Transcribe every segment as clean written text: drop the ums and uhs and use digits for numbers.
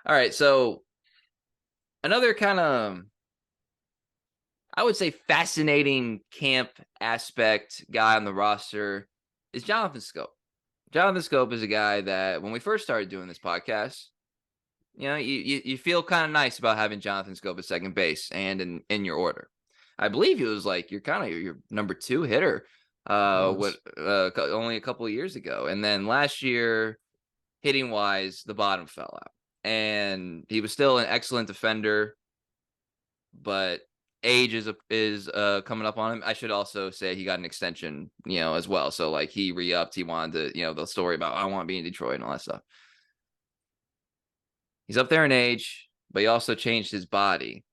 All right, so another kind of, I would say, fascinating camp aspect guy on the roster is Jonathan Schoop. Jonathan Schoop is a guy that when we first started doing this podcast, you feel kind of nice about having Jonathan Schoop at second base and in your order. I believe he was like your number two hitter, Was. only a couple of years ago, and then last year, hitting wise, the bottom fell out, and he was still an excellent defender, but age is coming up on him. I should also say he got an extension, as well. So like he re-upped, he wanted to, the story about I want to be in Detroit and all that stuff. He's up there in age, but he also changed his body.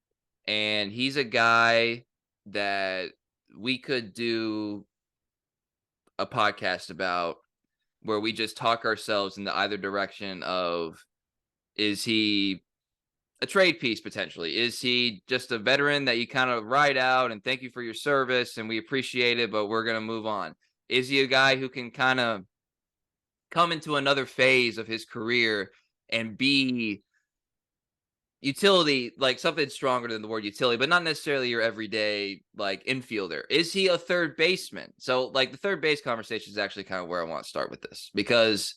And he's a guy that we could do a podcast about where we just talk ourselves into either direction of, is he a trade piece potentially? Is he just a veteran that you kind of ride out and thank you for your service and we appreciate it, but we're going to move on? Is he a guy who can kind of come into another phase of his career and be utility, like something stronger than the word utility, but not necessarily your everyday like infielder? Is he a third baseman? So like the third base conversation is actually kind of where I want to start with this, because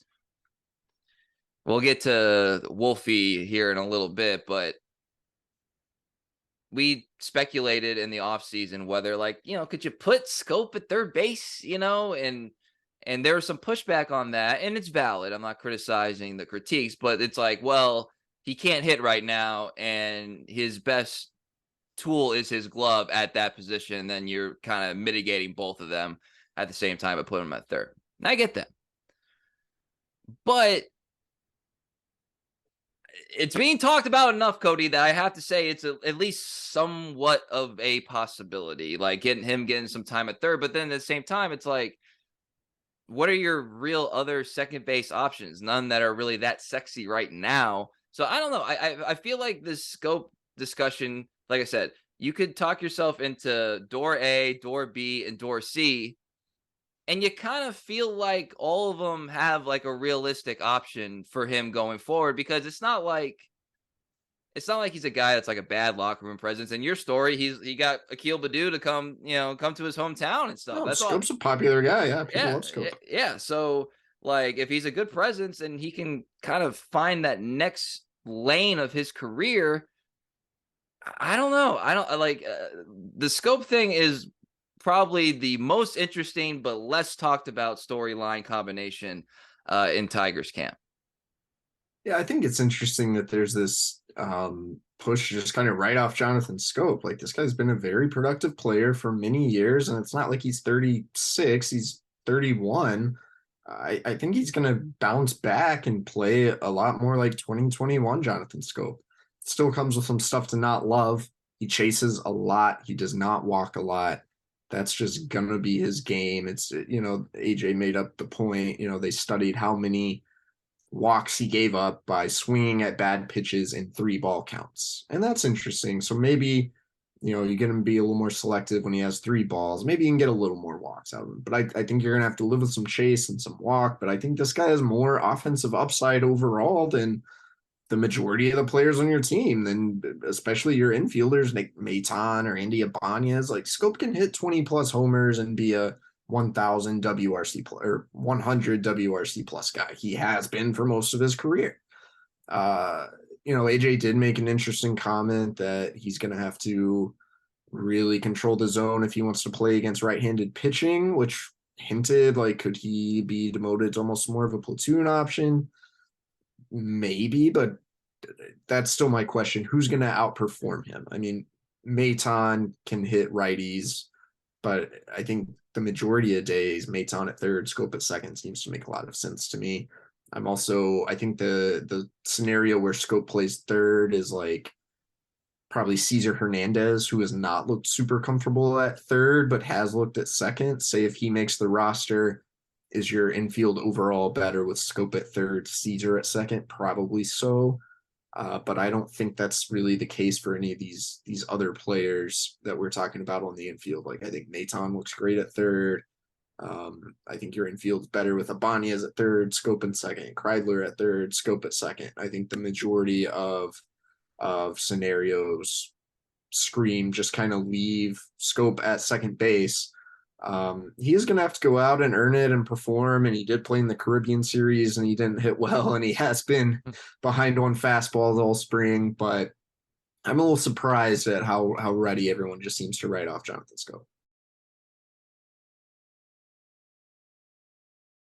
we'll get to Wolfie here in a little bit, but we speculated in the offseason whether, like, could you put Schoop at third base, and there was some pushback on that, and it's valid. I'm not criticizing the critiques, but it's like, well, he can't hit right now, and his best tool is his glove at that position. Then you're kind of mitigating both of them at the same time by putting him at third. And I get that. But it's being talked about enough, Cody, that I have to say it's at least somewhat of a possibility, like getting some time at third. But then at the same time, it's like, what are your real other second base options? None that are really that sexy right now. So I don't know. I feel like this scope discussion, like I said, you could talk yourself into door A, door B, and door C, and you kind of feel like all of them have like a realistic option for him going forward, because it's not like he's a guy that's like a bad locker room presence. In your story, he got Akil Badu to come to his hometown and stuff. No, That's all. Scope's a popular guy. Yeah, people Yeah, love Scope. yeah. So like, if he's a good presence and he can kind of find that next lane of his career, I don't know. I don't like the Scope thing is probably the most interesting but less talked about storyline combination in Tigers camp. Yeah, I think it's interesting that there's this push just kind of right off Jonathan Scope. Like this guy's been a very productive player for many years, and it's not like he's 36, he's 31. I think he's going to bounce back and play a lot more like 2021 Jonathan Scope. Still comes with some stuff to not love. He chases a lot. He does not walk a lot. That's just going to be his game. It's, AJ made up the point. They studied how many walks he gave up by swinging at bad pitches in 3 ball counts. And that's interesting. So maybe, you get him to be a little more selective when he has 3 balls. Maybe you can get a little more walks out of him. But I think you're going to have to live with some chase and some walk. But I think this guy has more offensive upside overall than the majority of the players on your team, then especially your infielders like Maton or Andy Ibanez. Like Scope can hit 20 plus homers and be a 1,000 WRC or 100 WRC plus guy. He has been for most of his career. AJ did make an interesting comment that he's going to have to really control the zone if he wants to play against right-handed pitching, which hinted like could he be demoted to almost more of a platoon option? Maybe, but that's still my question. Who's going to outperform him? I mean, Maton can hit righties, but I think the majority of days, Maton at third, Scope at second seems to make a lot of sense to me. I think the scenario where Scope plays third is like probably Cesar Hernandez, who has not looked super comfortable at third, but has looked at second. Say if he makes the roster, is your infield overall better with Scope at third, Cesar at second? Probably so. But I don't think that's really the case for any of these other players that we're talking about on the infield. Like I think Maton looks great at third. I think your infield's better with Ibanez at third, Schoop in second, Kreidler at third, Schoop at second. I think the majority of scenarios scream just kind of leave Schoop at second base. He is going to have to go out and earn it and perform. And he did play in the Caribbean Series and he didn't hit well. And he has been behind on fastballs all spring. But I'm a little surprised at how ready everyone just seems to write off Jonathan Schoop.